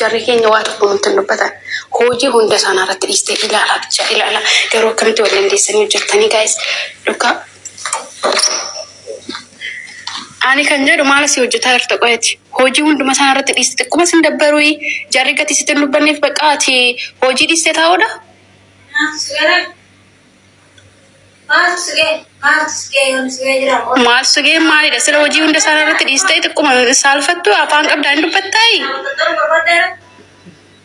jarri keenya waa tokko nutti dubbatan. Hojii hunda isaanii irratti dhiistee ilaala. Garuu akkamitti wal dandeessanii hojjettanii guys dhugaa. Ani kan jedhu maal si hojjetaa jirta qo'eeti. Hojii hunduma isaanii irratti dhiistee xiqquma sin dabbaruu jarri gati sitti dubbanneef bakka ati hojii dhiistee taa'uudha. Maal sugee maalidha? Sila hojii hunda isaanii irratti dhiistee xiqquma saalfattu afaan qabdaan dubbattaayi.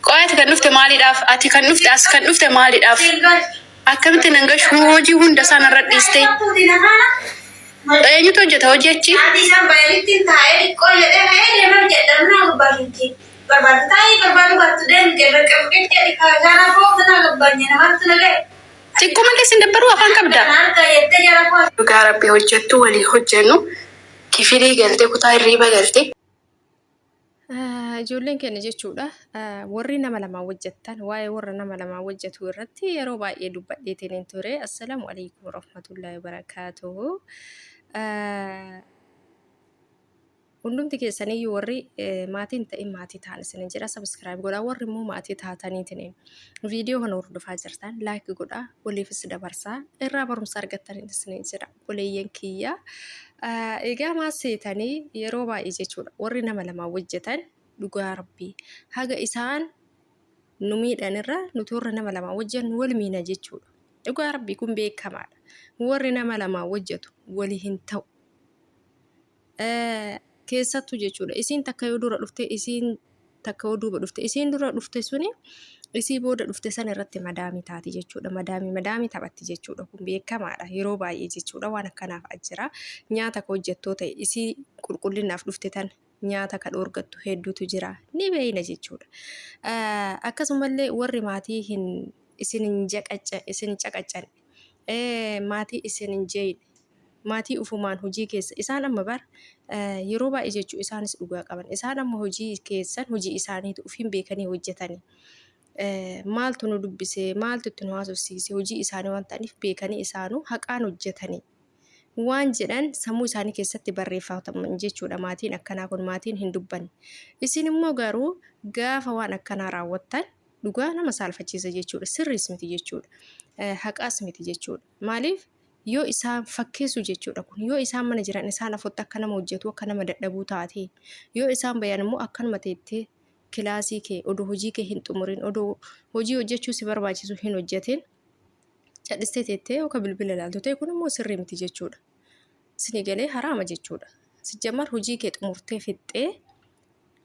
Qo'eeti kan dhufte maaliidhaaf? Ati kan dhufte as kan dhufte maaliidhaaf? Akkamitti nan gashu hojii hunda isaanii irratti dhiistee? Eenyutu hojjeta hojii achi? Xiqquma illee sin dabbaruu afaan qabda. Dhugaa Rabbii hojjettu walii hojjennu kifilii galtee kutaa hirriiba galtee. Ijoolleen keenya jechuudha. Warri nama lamaa hojjettan waa'ee warra nama lamaa hojjetu irratti yeroo baay'ee dubbadheetiin ture. Assalaamu alaikum warahmatullahi wabarakatuhu. Hundumti keessaniyyuu warri maatiin ta'in maatii ta'an isin jedha subscribe godhaa warri immoo maatii taataniitiin viidiyoo kana hordofaa jirtan like godhaa waliifis dabarsaa irraa barumsa argattan isin jedha boleeyyan kiyya. Egaa maas seetanii yeroo baay'ee jechuudha warri nama lamaa hojjetan dhugaa Rabbii haga isaan nu miidhan irra nuti warra nama lamaa hojjennu wal miina jechuudha. Dhugaa Rabbii kun beekamaadha. Warri nama lamaa hojjetu walii hin ta'u. Keessattuu jechuudha. Isiin takka yoo dura dhufte isiin takka yoo duuba dhufte isiin dura dhufte suni isii booda dhufte san irratti madaamii taati jechuudha. Madaamii taphatti jechuudha. Kun beekamaadha yeroo baay'ee jechuudha waan akkanaaf ajjira. Nyaata ka hojjettoo ta'e isii qulqullinaaf dhufte tan nyaata ka dhoorgattu hedduutu jira. Ni beeyna jechuudha. Akkasumallee warri maatii isin caqaccan maatii isin hin jeeyne. Maatii ufumaan hojii keessa isaan amma bar yeroo baay'ee jechuu isaanis dhugaa qaban isaan amma hojii keessan hojii isaaniitu ufiin beekanii hojjetanii maaltu nu dubbisee maaltu itti nu haasofsiise hojii isaanii waan ta'aniif beekanii isaanuu haqaan hojjetanii waan jedhan sammuu isaanii keessatti barreeffataman jechuudha. Maatiin akkanaa kun maatiin hin dubbanne isin immoo garuu gaafa waan akkanaa raawwattan dhugaa nama saalfachiisa jechuudha. Sirriis miti jechuudha. Haqaas miti jechuudha. Maaliif? Yoo isaan fakkeessu jechuudha kun yoo isaan mana jiran isaan afotti akka nama hojjetu akka nama dadhabuu taate yoo isaan bayan immoo akkanuma teettee kilaasii kee odoo hojii kee hin xumurin odoo hojii hojjechuu si barbaachisu hin hojjetin cadhistee teettee yookaan bilbila ilaaltu ta'e kun immoo sirrii miti jechuudha. Isin galee haraama jechuudha. Sijjammar hojii kee xumurtee fixxee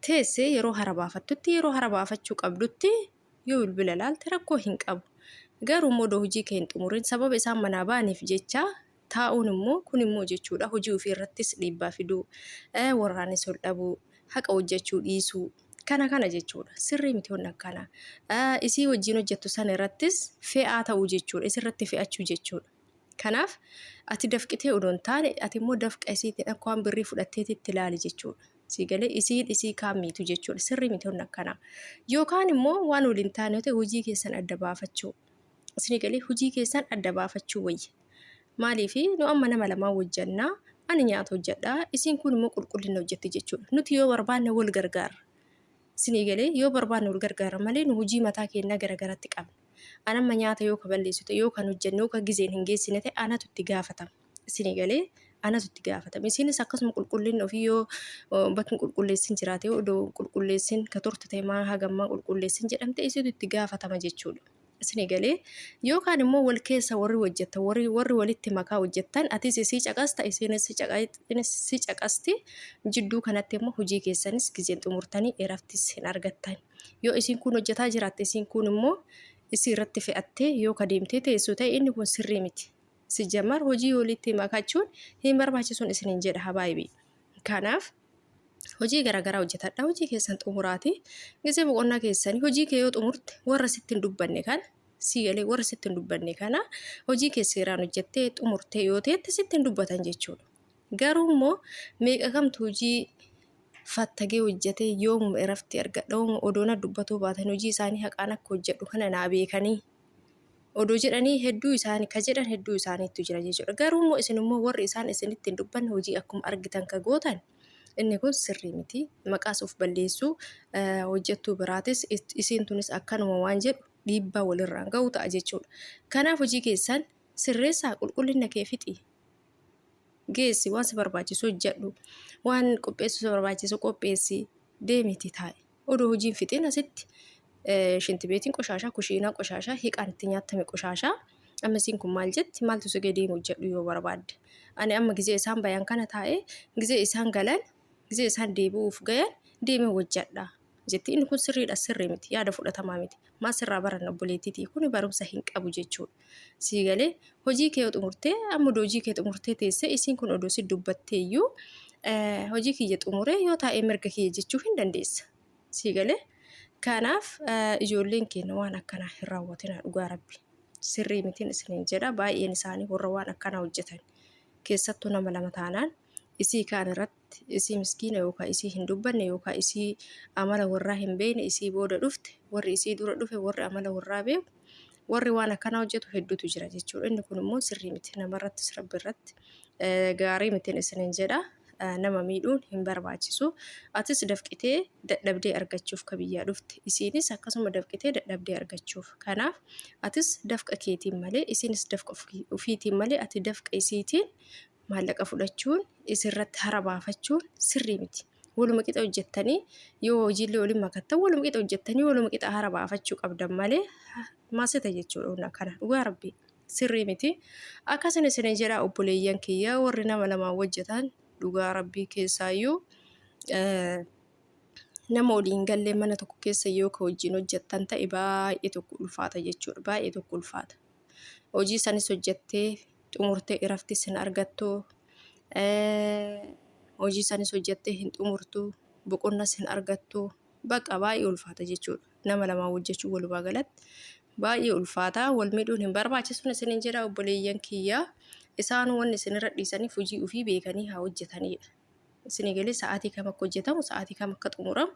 teessee yeroo hara baafattutti yeroo hara baafachuu qabdutti yoo bilbila ilaalte rakkoo hin qabu. Garuu immoo hojii kee hin xumurin sababa isaan manaa ba'aniif jecha taa'uun immoo kun immoo jechuudha hojii ofii irrattis dhiibbaa fiduu warraanis ol dhabuu haqa hojjechuu dhiisuu kana jechuudha. Sirrii miti waan akkanaa. Isii wajjin hojjettu sana irrattis fe'aa ta'uu jechuudha. Isirratti fe'achuu jechuudha. Kanaaf ati dafqitee odoon taane ati immoo dafqa isiitiin akka waan birrii fudhatteetitti ilaali jechuudha. Siigalee isii kaamiitu jechuudha. Sirrii miti waan akkanaa. Yookaan immoo waan waliin taane ta'e hojii keessan adda baafachuu. Isin galee hojii keessan adda baafachuu wayya. Maaliif nu amma nama lamaa hojjannaa ani nyaata hojjedhaa isiin kun immoo qulqullina hojjetti jechuudha. Nuti yoo barbaanne wal gargaara. Isin galee yoo barbaanne wal gargaara malee nu hojii mataa keenyaa garagaratti qabna. Ani amma nyaata yoo kaballeessu ta'e yoo kan hojjenne yoo kan gizeen hin geessine ta'e anatu itti gaafatama. Isin galee anatu itti gaafatama. Isinis akkasuma qulqullina ofii yoo bakki qulqulleessin jiraate yoo odoo qulqulleessin ka turte ta'e maa hagammaa qulqulleessin jedhamte isitu itti gaafatama jechuudha. Isin galee yookaan immoo wal keessa warri hojjettan warri walitti makaa hojjettan atis isii caqasta isinis si caqasti jidduu kanatti immoo hojii keessanis gizeen xumurtanii eraftis hin argattan. Yoo isiin kun hojjetaa jiraatte isiin kun immoo isii irratti fe'attee yoo kadeemtee teessu ta'e inni kun sirrii miti. Sijjammar hojii walitti makachuun hin barbaachisuun isin hin jedha habaayibii. Kanaaf hojii garagaraa hojjetadha. Hojii keessan xumuraati. Gisee boqonnaa keessanii hojii kee yoo xumurte warra sitti hin dubbanne kana siigalee warra sitti hin dubbanne kana hojii kee seeraan hojjettee xumurtee yoo ta'etti sitti hin dubbatan jechuudha. Garuu immoo meeqa kamtu hojii fattagee hojjetee yoomuma irratti argadha odoona dubbatuu baatan hojii isaanii haqaan akka hojjedhu kana naa beekanii odoo jedhanii hedduu isaanii ka jedhan hedduu isaaniitu jira jechuudha. Garuu immoo isin immoo warri isaan isinitti hin dubbanne hojii akkuma argitan ka gootan Inni kun sirrii miti. Maqaas of balleessuu hojjettuu biraatis isiin tunis akkanuma waan jedhu dhiibbaa walirraan ga'u ta'a jechuudha. Kanaaf hojii keessan sirreessaa qulqullina kee fixi. Geessi waan si barbaachisu hojjedhu. Waan qopheessu si barbaachisu qopheessi deemiti taa'e. Odoo hojiin fixin asitti shinti beetiin qoshaashaa, kushiinaa qoshaashaa, hiiqaan itti nyaatame qoshaashaa. Ammasiin kun maal jetti? Maaltu si gadi deemu hojjedhu yoo barbaadde. Ani amma gizee isaan bayan kana taa'ee gizee isaan galan gizee isaan deebi'uuf gayan deemee hojjedha. Jetti inni kun sirriidha sirrii miti yaada fudhatamaa miti. Maal sirraa baranna obboleettiitii kun barumsa hin qabu jechuudha. Sii galee hojii kee xumurtee amma hojii kee xumurtee teessee isiin kun odoo si dubbattee iyyuu hojii kiyya xumuree yoo taa'ee mirga kiyya jechuu hin dandeessa. Sii galee kanaaf ijoolleen keenya waan akkanaa hin raawwatina dhugaa rabbi. Sirrii mitiin isiniin jedha baay'een isaanii warra waan akkanaa hojjetan. Keessattuu nama lama taanaan isii kaan irratti isii miskiina yookaan isii hin dubbanne yookaan isii amala warraa hin beekne isii booda dhufte warri isii dura dhufe warri amala warraa beeku warri waan akkanaa hojjetu hedduutu jira jechuudha. Inni kun immoo sirrii miti namarrattis rabbi irratti gaarii mitiin isiniin jedha. Nama miidhuun hin barbaachisu. Atis dafqitee dadhabdee argachuuf ka biyyaa dhufte. Isiinis akkasuma dafqitee dadhabdee argachuuf. Kanaaf atis dafqa keetiin malee isiinis dafqa ofiitiin malee ati dafqa isiitiin maallaqa fudhachuun isirratti hara baafachuun sirrii miti. Waluma qixa hojjettanii yoo hojiilee waliin makattan waluma qixa hojjettanii waluma qixa hara baafachuu qabdan malee maasita jechuudha kana dhugaa rabbi sirrii miti. Akkasuma isin jedhaa obboleeyyan kiyyaa warri nama lamaan hojjetan dhugaa rabbii keessaayyuu nama waliin gallee mana tokko keessa yoo ka wajjin hojjettan ta'e baay'ee tokko ulfaata jechuudha. Baay'ee tokko ulfaata. Hojii sanis hojjettee xumurtee irafti sin argattu. Hojii sanis hojjettee hin xumurtu. Boqonnas hin argattu. Baqa baay'ee ulfaata jechuudha. Nama lamaan hojjechuu walumaa galatti baay'ee ulfaata. Wal miidhuun hin barbaachisu isiniin jedha obboleeyyan kiyyaa. Isaan wanni isinirra dhiisaniif hojii ofii beekanii haa hojjetanidha. Isin galee sa'aatii kam akka hojjetamu sa'aatii kam akka xumuramu